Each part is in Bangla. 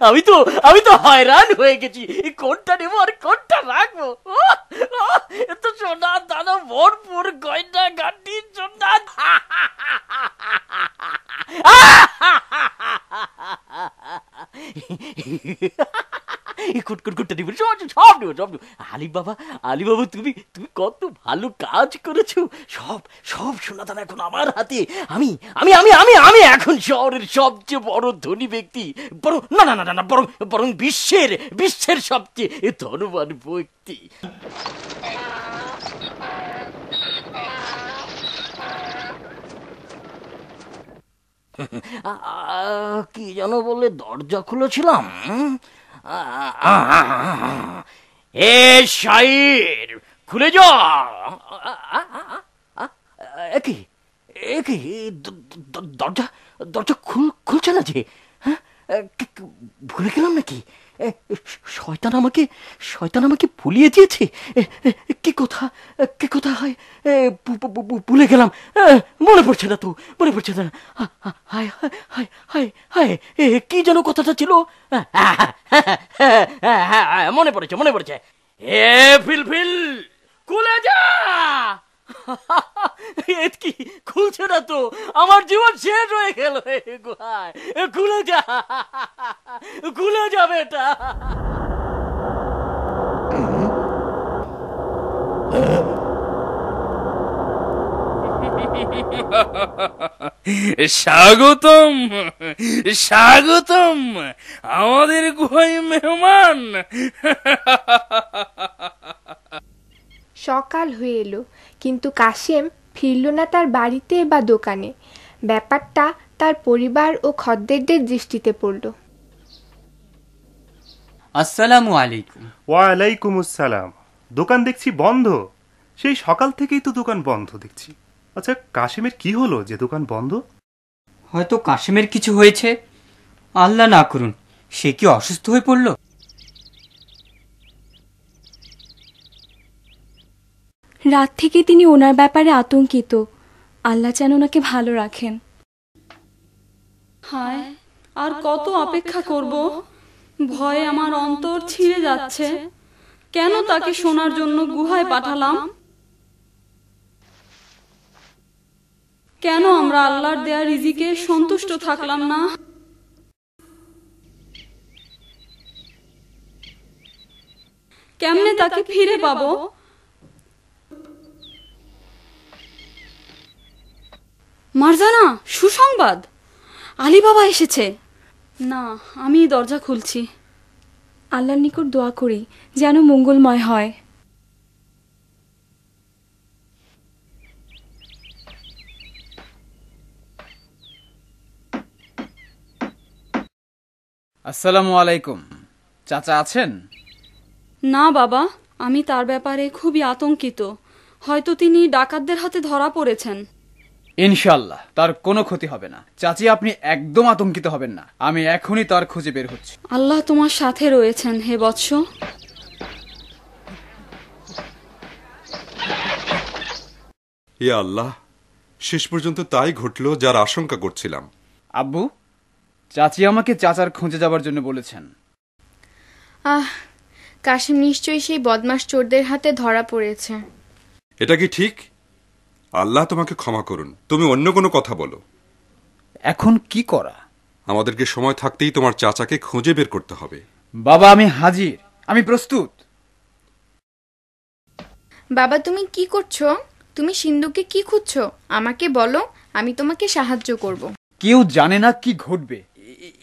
আমি তো হয়রান হয়ে গেছি, কোনটা নেবো আর কোনটা রাখবো। এত সোনা দানা ভরপুর গয়না গাটি সোনা। কোনটা নিবো? সব নেবো। আলী বাবা, তুমি কত ভালো কাজ করেছো। সব সব সোনা দানা এখন আমার হাতে। আমি আমি আমি আমি আমি এখন শহরের সবচেয়ে বড় ধনী ব্যক্তি। বরং না, বরং বিশ্বের সবচেয়ে ধনবান ব্যক্তি। কি যেন বলে দরজা খুলেছিলাম। এ শাইর, খুলে যা। একই একই দরজা দরজা খুলছে না যে। হ্যাঁ, ভুলে গেলাম নাকি? শয়তান আমাকে ভুলিয়ে দিয়েছে। কি কথা হয়, ভুলে গেলাম। মনে পড়ছে না। হায় হায় হায় হায়, কি যেন কথাটা ছিল। মনে পড়েছে। এ ফিলফিল, খুলে যা। কি খুলছে না তো, আমার জীবন শেষ হয়ে গেল। গুহায় খুলে যা বেটা। স্বাগতম আমাদের গুহায় মেহমান। সকাল হয়ে এলো, কিন্তু কাশেম ফিরল না তার বাড়িতে বা দোকানে। ব্যাপারটা তার পরিবার ও খদ্দেরদের দৃষ্টিতে পড়ল। আসসালামু আলাইকুম। ওয়ালাইকুম আসসালাম। দোকান দেখছি বন্ধ। সেই সকাল থেকেই তো দোকান বন্ধ দেখছি। আচ্ছা, কাশেমের কি হলো যে দোকান বন্ধ? হয়তো কাশেমের কিছু হয়েছে, আল্লাহ না করুন। সে কি অসুস্থ হয়ে পড়ল? রাত থেকে তিনি ওনার ব্যাপারে আতঙ্কিত। আল্লাহ যেন ওনাকে ভালো রাখেন। হায়, আর কত অপেক্ষা করব? ভয়ে আমার অন্তর ছিঁড়ে যাচ্ছে। কেন তাকে শোনার জন্য গুহায় পাঠালাম? কেন আমরা আল্লাহর দেয়া রিজিকে সন্তুষ্ট থাকলাম না? কেমনে তাকে ফিরে পাবো? মারজানা, সুসংবাদ, আলী বাবা এসেছে। না, আমি দরজা খুলছি। আল্লাহর নিকট দোয়া করি যেন মঙ্গলময় হয়। আসসালামু আলাইকুম। চাচা আছেন? না বাবা, আমি তার ব্যাপারে খুবই আতঙ্কিত। হয়তো তিনি ডাকাতদের হাতে ধরা পড়েছেন। ইনশাআল্লাহ তার কোনো ক্ষতি হবে না। চাচি, আপনি একদম আতঙ্কিত হবেন না। আমি এখনই তার খুঁজে বের হচ্ছি। আল্লাহ তোমার সাথে রয়েছেন হে বৎস। হে আল্লাহ, শেষ পর্যন্ত তাই ঘটল যার আশঙ্কা করছিলাম। আব্বু, চাচি আমাকে চাচার খুঁজে যাবার জন্য বলেছেন। কাশেম নিশ্চয়ই সেই বদমাশ চোরদের হাতে ধরা পড়েছে। এটা কি ঠিক? আল্লাহ তোমাকে ক্ষমা করুন। তুমি অন্য কোনো কথা বলো। এখন কি করা? আমাদেরকে সময় থাকতেই তোমার চাচাকে খুঁজে বের করতে হবে। বাবা, আমি হাজির, আমি প্রস্তুত। বাবা, তুমি কি করছো? তুমি সিন্ধুকে কি খুঁজছো? আমাকে বলো, আমি তোমাকে সাহায্য করব। কেউ জানে না কি ঘটবে,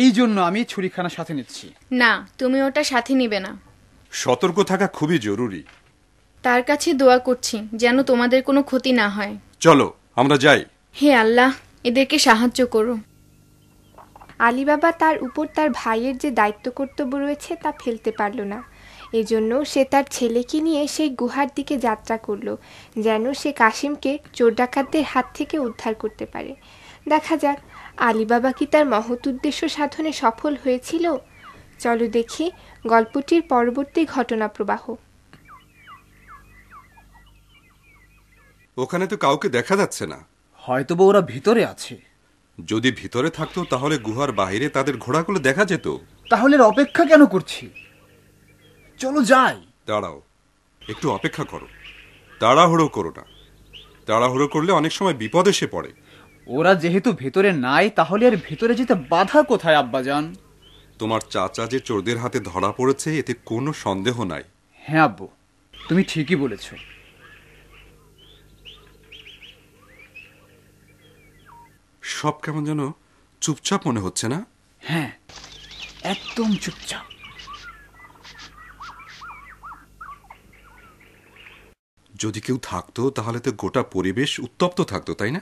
এই জন্য আমি ছুরিখানা সাথে নিচ্ছি। না, তুমি ওটা সাথে নিবে না। সতর্ক থাকা খুবই জরুরি। তার কাছে দোয়া করছি যেন তোমাদের কোনো ক্ষতি না হয়। চলো আমরা যাই। হে আল্লাহ, এদেরকে সাহায্য করো। আলী বাবা তার উপর তার ভাইয়ের যে দায়িত্ব কর্তব্য রয়েছে তা ফেলতে পারল না। এজন্য সে তার ছেলেকে নিয়ে সেই গুহার দিকে যাত্রা করল, যেন সে কাশিমকে চোর ডাকাতদের হাত থেকে উদ্ধার করতে পারে। দেখা যাক আলী বাবা কি তার মহৎ উদ্দেশ্য সাধনে সফল হয়েছিল। চলো দেখি গল্পটির পরবর্তী ঘটনা প্রবাহ। ওখানে তো কাউকে দেখা যাচ্ছে না। হয়তো ওরা ভিতরে আছে। যদি ভিতরে থাকতো তাহলে গুহার বাইরে তাদের ঘোড়াগুলো দেখা যেত। তাহলে আর অপেক্ষা কেন করছি? চলো যাই। দাঁড়াও, একটু অপেক্ষা করো, তাড়াহুড়ো করো না। তাড়াহুড়ো করলে অনেক সময় বিপদ এসে পড়ে। ওরা যেহেতু ভেতরে নাই, তাহলে আর ভেতরে যেতে বাধা কোথায় আব্বাজান? তোমার চাচা যে চোরদের হাতে ধরা পড়েছে এতে কোনো সন্দেহ নাই। হ্যাঁ আব্বু, তুমি ঠিকই বলেছ। সব কেমন যেন চুপচাপ মনে হচ্ছে না? হ্যাঁ, একদম চুপচাপ। যদি কেউ থাকতো তাহলে তো গোটা পরিবেশ উত্তপ্ত থাকতো, তাই না?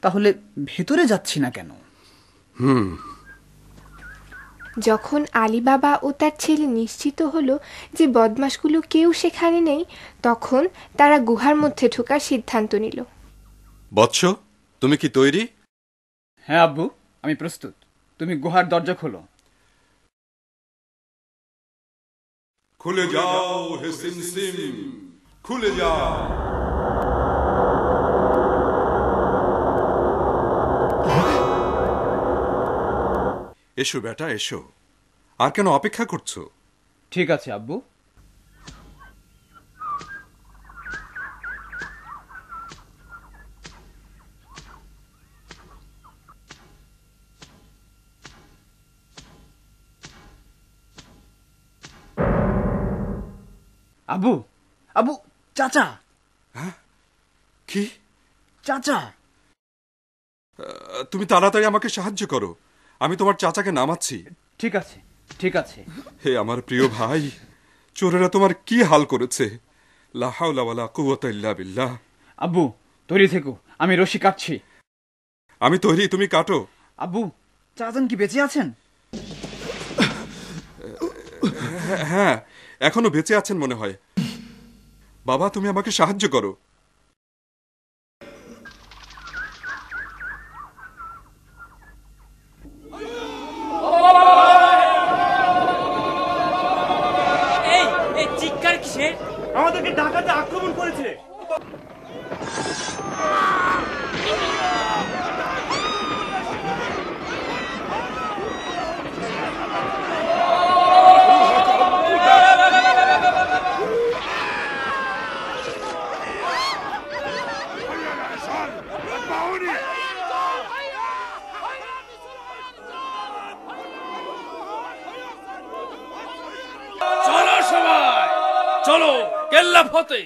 তাহলে ভেতরে যাচ্ছি না কেন? যখন আলী বাবা ও তার ছেলে নিশ্চিত হলো যে বদমাশগুলো কেউ সেখানে নেই, তখন তারা গুহার মধ্যে ঢোকার সিদ্ধান্ত নিল। বৎস, তুমি কি তৈরি? হ্যাঁ আব্বু, আমি প্রস্তুত। তুমি গুহার দরজা খোলো। খুলে যাও হে সিমসিম, খুলে যাও। এসো বেটা, এসো। আর কেন অপেক্ষা করছো? ঠিক আছে আব্বু। আব্বু, আব্বু, চাচা। কি? চাচা। তুমি তাড়াতাড়ি আমাকে সাহায্য করো, আমি তোমার চাচাকে নামাচ্ছি। ঠিক আছে, ঠিক আছে। হে আমার প্রিয় ভাই, চোরেরা তোমার কি হাল করেছে! লা হাওলা ওয়ালা কুওয়াতা ইল্লা বিল্লাহ। আব্বু, তৈরি থেকো, আমি রশি কাটছি। আমি তৈরি, তুমি কাটো। আব্বু, চাচান কি বেঁচে আছেন? হ্যাঁ, এখনো বেঁচে আছেন মনে হয়। বাবা, তুমি আমাকে সাহায্য করো। এই চিৎকার কিসের? আমাদেরকে ডাকাতে আক্রমণ করেছে। চলো সবাই, চলো কেল্লা ফতে।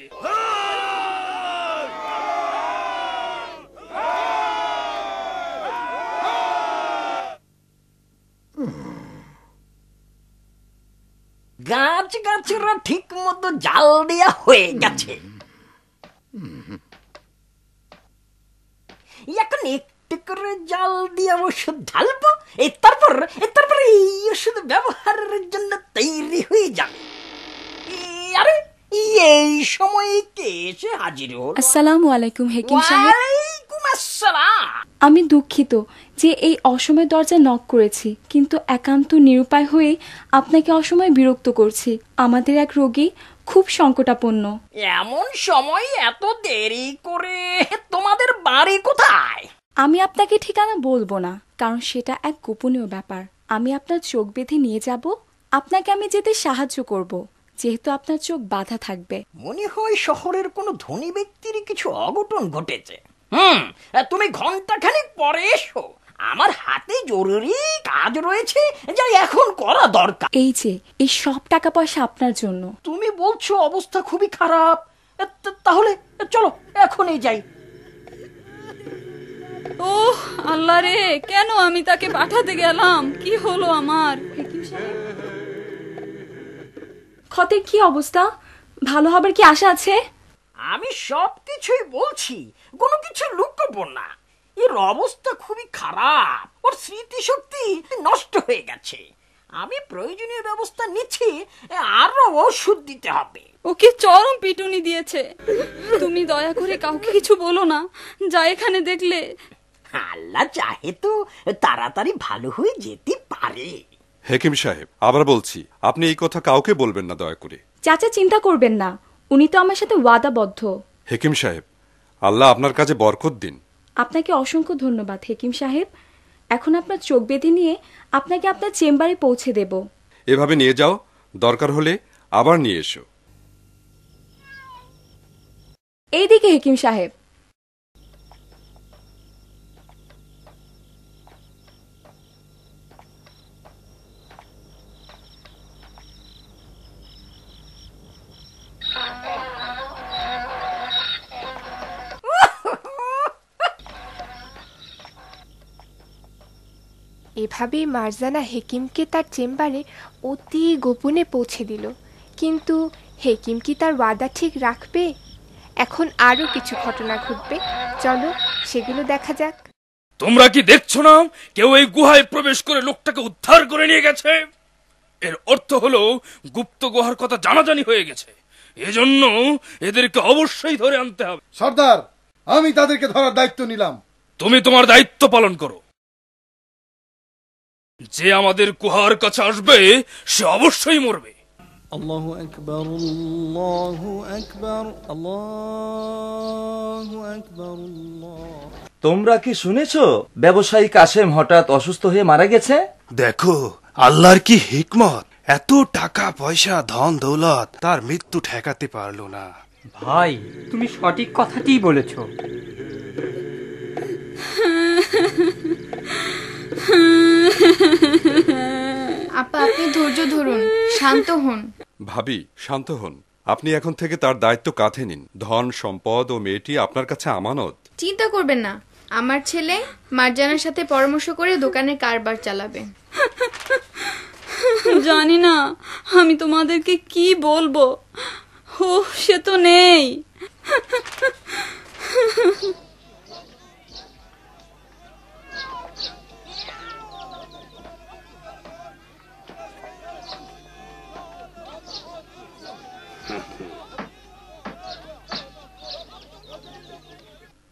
গাছ গাছরা ঠিক মতো জাল দেয়া হয়ে গেছে। এখন একটু করে জাল দিয়ে ওষুধ ঢালবো, তারপর এই ওষুধ ব্যবহারের জন্য তৈরি হয়ে যাবে। আরে এই সময়ে কে এসে হাজির হলো? আসসালামু আলাইকুম হেকিম সাহেব। ওয়ালাইকুম আসসালাম। আমি দুঃখিত যে এই অসময়ে দরজা নক করেছি, কিন্তু একান্ত নিরুপায় হয়ে আপনাকে অসময়ে বিরক্ত করছি। আমাদের এক রোগী খুব সংকটাপন্ন। এমন সময় এত দেরি করে? তোমাদের বাড়ি কোথায়? আমি আপনাকে ঠিকানা বলবো না, কারণ সেটা এক গোপনীয় ব্যাপার। আমি আপনার চোখ বেঁধে নিয়ে যাব, আপনাকে আমি যেতে সাহায্য করব, যেহেতু আপনার চোখ বাঁধা থাকবে। মনে হয় শহরের কোনো ধনী ব্যক্তির কিছু অঘটন ঘটেছে। তুমি ঘন্টাখানিক পরে এসো, আমার হাতে জরুরি কাজ রয়েছে যা এখন করা দরকার। এই যে এই সব টাকা পয়সা আপনার জন্য। তুমি বলছো অবস্থা খুবই খারাপ, তাহলে চলো এখনই যাই। ওহ আল্লাহ রে, কেন আমি তাকে পাঠাতে গেলাম? কি হলো আমার? ক্ষতের কি অবস্থা? ভালো হবার কি আশা আছে? আমি সব কিছুই বলছি, কোনো কিছু লুকাবো না। এর অবস্থা খুবই খারাপ, ওর স্মৃতিশক্তি নষ্ট হয়ে গেছে। আমি প্রয়োজনীয় ব্যবস্থা নিচ্ছি, আরো ওষুধ দিতে হবে। ওকে চরম পিটুনি দিয়েছে। তুমি দয়া করে কাউকে কিছু বলো না, যা এখানে দেখলে। আল্লাহ চাহে তো তাড়াতাড়ি ভালো হয়ে যেতে পারে। হেকিম সাহেব, আবার বলছি, আপনি এই কথা কাউকে বলবেন না দয়া করে। চাচা চিন্তা করবেন না, উনি তো আমার সাথে ওয়াদাবদ্ধ। হেকিম সাহেব, আল্লাহ আপনার কাজে বরকত দিন। আপনাকে অসংখ্য ধন্যবাদ হেকিম সাহেব। এখন আপনার চোখ বেঁধে নিয়ে আপনাকে আপনার চেম্বারে পৌঁছে দেব। এভাবে নিয়ে যাও, দরকার হলে আবার নিয়ে এসো। এইদিকে হেকিম সাহেব। এভাবেই মারজানা হেকিমকে তার চেম্বারে অতি গোপনে পৌঁছে দিল। কিন্তু হেকিম কি তার ওয়াদা ঠিক রাখবে? এখন আরও কিছু ঘটনা ঘটবে, চলো সেগুলো দেখা যাক। তোমরা কি দেখছো না, কেউ এই গুহায় প্রবেশ করে লোকটাকে উদ্ধার করে নিয়ে গেছে? এর অর্থ হলো গুপ্ত গুহার কথা জানাজানি হয়ে গেছে। এজন্য এদেরকে অবশ্যই ধরে আনতে হবে। সর্দার, আমি তাদেরকে ধরার দায়িত্ব নিলাম। তুমি তোমার দায়িত্ব পালন করো। যে আমাদের গুহার কাছে আসবে সে অবশ্যই মরবে। আল্লাহু আকবার, আল্লাহু আকবার, আল্লাহু আকবার। তোমরা কি শুনেছো ব্যবসায়ী কাশেম হঠাৎ অসুস্থ হয়ে মারা গেছে? দেখো আল্লাহর কি হিকমত, এত টাকা পয়সা ধন দৌলত তার মৃত্যু ঠেকাতে পারলো না। ভাই, তুমি সঠিক কথাটিই বলেছো। আপা, আপনি ধৈর্য ধরুন, শান্ত হন। ভাবি, শান্ত হন। আপনি এখন থেকে তার দায়িত্ব কাঁধে নিন। ধন সম্পদ ও মেয়েটি আপনার কাছে আমানত। চিন্তা করবেন না, আমার ছেলে মার্জানার সাথে পরামর্শ করে দোকানের কারবার চালাবে। জানি না আমি তোমাদেরকে কি বলবো। ও সে তো নেই।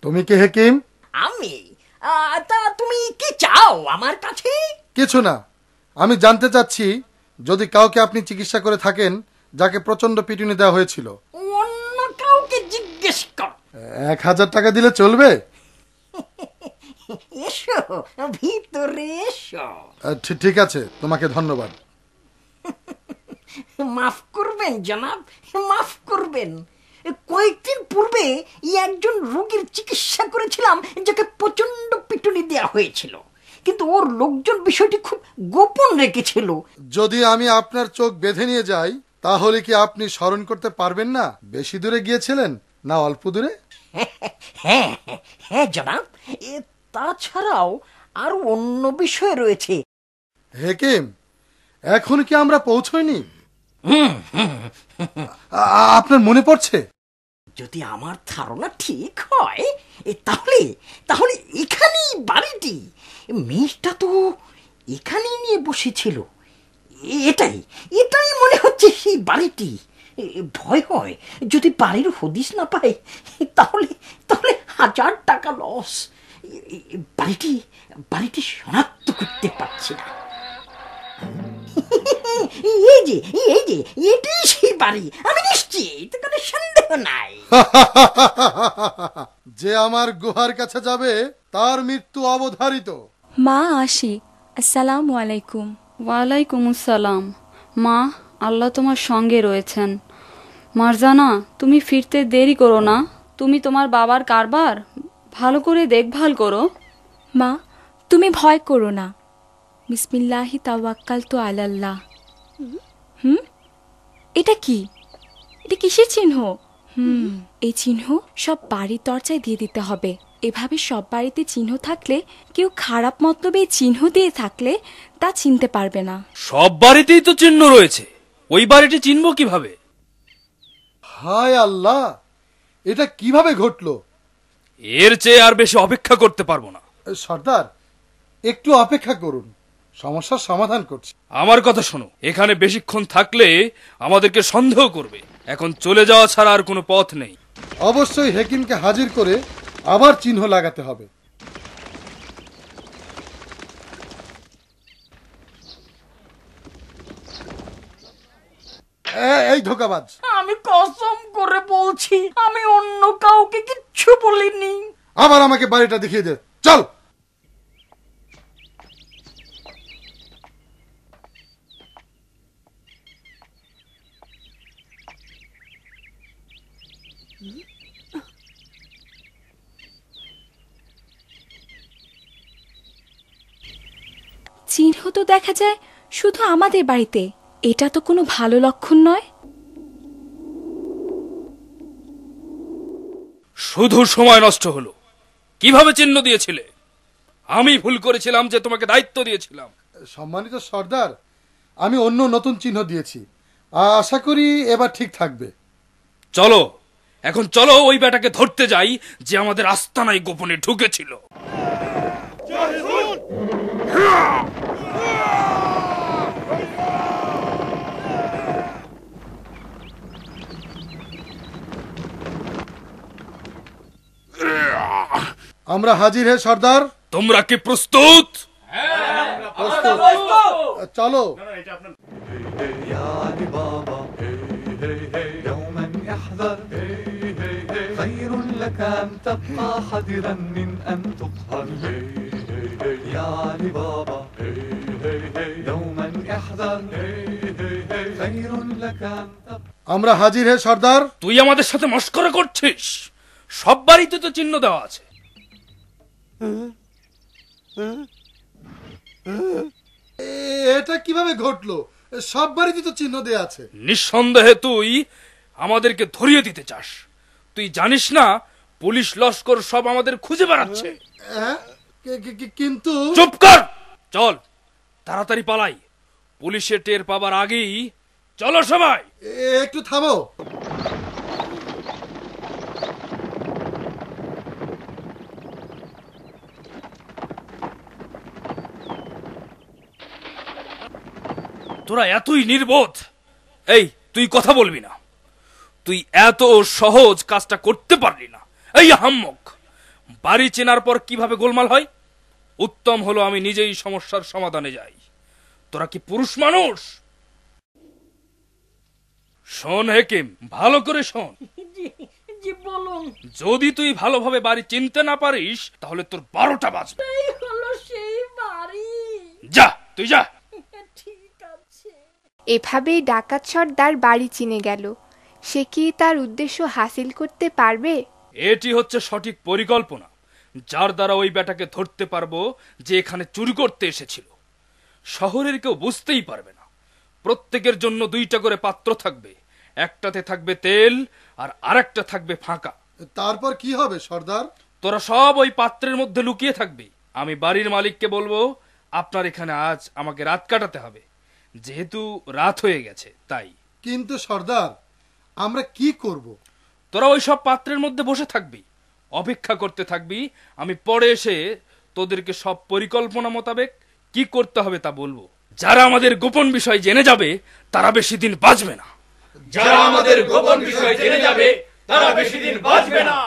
তুমি কি হেকিম? আমি? তা তুমি কি চাও আমার কাছে? কিছু না, আমি জানতে চাচ্ছি যদি কাউকে আপনি চিকিৎসা করে থাকেন যাকে প্রচন্ড পিটুনি দেওয়া হয়েছিল। অন্য কাউকে জিজ্ঞেস কর। 1000 টাকা দিলে চলবে? এসো ভিতরে এসো। ঠিক আছে, তোমাকে ধন্যবাদ। মাফ করবেন জনাব, মাফ করবেন। কয়েকদিন পূর্বে একজন রোগীর চিকিৎসা করেছিলাম যাকে প্রচন্ড পিটুনি দেওয়া হয়েছিল, কিন্তু ওর লোকজন বিষয়টি খুব গোপন রেখেছিল। যদি আমি আপনার চোখ বেঁধে নিয়ে যাই তাহলে কি আপনি স্মরণ করতে পারবেন না বেশি দূরে গিয়েছিলেন না অল্প দূরে? হ্যাঁ হ্যাঁ জনাব, তাছাড়াও আরো অন্য বিষয় রয়েছে। হেকিম, এখন কি আমরা পৌঁছইনি? আপনার মনে পড়ছে? যদি আমার ধারণা ঠিক হয় তাহলে তাহলে এখানেই বাড়িটি। মেয়েটা তো এখানেই নিয়ে বসেছিল। এটাই এটাই মনে হচ্ছে সেই বাড়িটি। ভয় হয় যদি বাড়ির হদিস না পাই তাহলে তাহলে 1000 টাকা লস। বাড়িটি বাড়িটি শনাক্ত করতে পারছি না। এই যে এটাই সেই বাড়ি, আমি নিশ্চিত, কোনো সন্দেহ নাই। যে আমার গুহার কাছে যাবে তার মৃত্যু অবধারিত। মা, আসি। আসসালামু আলাইকুম। ওয়ালাইকুম আসসালাম। মা, আল্লাহ তোমার সঙ্গে রয়েছেন। মারজানা, তুমি ফিরতে দেরি করো না। তুমি তোমার বাবার কারবার ভালো করে দেখভাল করো। মা, তুমি ভয় করো না। বিসমিল্লাহি তাওয়াক্কালতু আলাল্লাহ। এটা কি? এটা কিসের চিহ্ন? এই চিহ্ন সব বাড়ির দরজায় দিয়ে দিতে হবে। এভাবে সব বাড়িতে চিহ্ন থাকলে কেউ খারাপ মতলবে চিহ্ন দিয়ে থাকলে তা চিনতে পারবে না। সব বাড়িতেই তো চিহ্ন রয়েছে, ওই বাড়িটি চিনব কিভাবে? হায় আল্লাহ, এটা কিভাবে ঘটলো? এর চেয়ে আর বেশি অপেক্ষা করতে পারবো না। সর্দার, একটু অপেক্ষা করুন, সমস্যার সমাধান করছি। আমার কথা শোনো, এখানে বেশিক্ষণ থাকলে আমাদেরকে সন্দেহ করবে। এখন চলে যাওয়া ছাড়া আর কোনো পথ নেই। অবশ্যই হেকিমকে হাজির করে আবার চিহ্ন লাগাতে হবে। এই ধোকাবাজ, আমি কসম করে বলছি আমি অন্য কাউকে কিচ্ছু বলিনি। আবার আমাকে বাড়িটা দেখিয়ে দে, চল। চিহ্ন তো দেখা যায় শুধু আমাদের বাড়িতে। এটা তো কোনো ভালো লক্ষণ নয়। শুধু সময় নষ্ট হলো। কিভাবে চিহ্ন দিয়েছিলে? আমি ভুল করেছিলাম যে তোমাকে দায়িত্ব দিয়েছিলাম। সম্মানিত সর্দার, আমি অন্য নতুন চিহ্ন দিয়েছি, আশা করি এবার ঠিক থাকবে। চলো এখন চলো ওই বেটাকে ধরতে যাই যে আমাদের আস্তানায় গোপনে ঢুকেছিল। আমরা হাজির হে সর্দার। তোমরা কি প্রস্তুত? চলো। خير لك أن تبقى حذرا من أن تقهر يا علي بابا دوما احذر خير لك أن تبقى। আমরা হাজির হে সর্দার। তুই আমাদের সাথে মস্করা করছিস? সব বাড়িতে তো চিহ্ন দেওয়া আছে। এটা কিভাবে ঘটলো? সব বাড়িতে তো চিহ্ন দেয়া আছে। নিঃসন্দেহে তুই আমাদেরকে ধরিয়ে দিতে চাস। তুই জানিস না পুলিশ লস্কর সব আমাদের খুঁজে বেড়াচ্ছে। কিন্তু চুপ কর। চল তাড়াতাড়ি পালাই, পুলিশে টের পাবার আগেই। চলো সবাই। একটু থামো। তোরা এতই নির্বোধ। এই তুই কথা বলবি না। তুই এত সহজ কাজটা করতে পারলি না। এই আহাম্মক, বাড়ি চেনার পর কিভাবে গোলমাল হয়? উত্তম হলো আমি নিজেই সমস্যার সমাধানে যাই। তোরা কি পুরুষ মানুষ? শোন হেকিম, ভালো করে শোন। বলুন। যদি তুই ভালোভাবে বাড়ি চিনতে না পারিস তাহলে তোর 12টা বাজবে। সেই বাড়ি। যা তুই যা। এভাবেই ডাকাত সর্দার বাড়ি চিনে গেল। সে কি তার উদ্দেশ্য হাসিল করতে পারবে? এটি হচ্ছে সঠিক পরিকল্পনা, যার দ্বারা ওই বেটাকে ধরতে পারবো যে এখানে চুরি করতে এসেছিল। শহরের কেউ বুঝতেই পারবে না। প্রত্যেকের জন্য 2টা করে পাত্র থাকবে। একটাতে থাকবে তেল আর আরেকটা থাকবে ফাঁকা। তারপর কি হবে সর্দার? তোরা সব ওই পাত্রের মধ্যে লুকিয়ে থাকবি। আমি বাড়ির মালিককে বলবো আপনার এখানে আজ আমাকে রাত কাটাতে হবে, যেহেতু রাত হয়ে গেছে তাই। কিন্তু সর্দার, আমরা কি করব? তোরা ওই সব পাত্রের মধ্যে বসে থাকবি, অপেক্ষা করতে থাকবি। আমি পরে এসে তোদেরকে সব পরিকল্পনা মোতাবেক কি করতে হবে তা বলবো। যারা আমাদের গোপন বিষয় জেনে যাবে তারা বেশি দিন বাঁচবে না। যারা আমাদের গোপন বিষয় জেনে যাবে তারা বেশি দিন বাঁচবে না।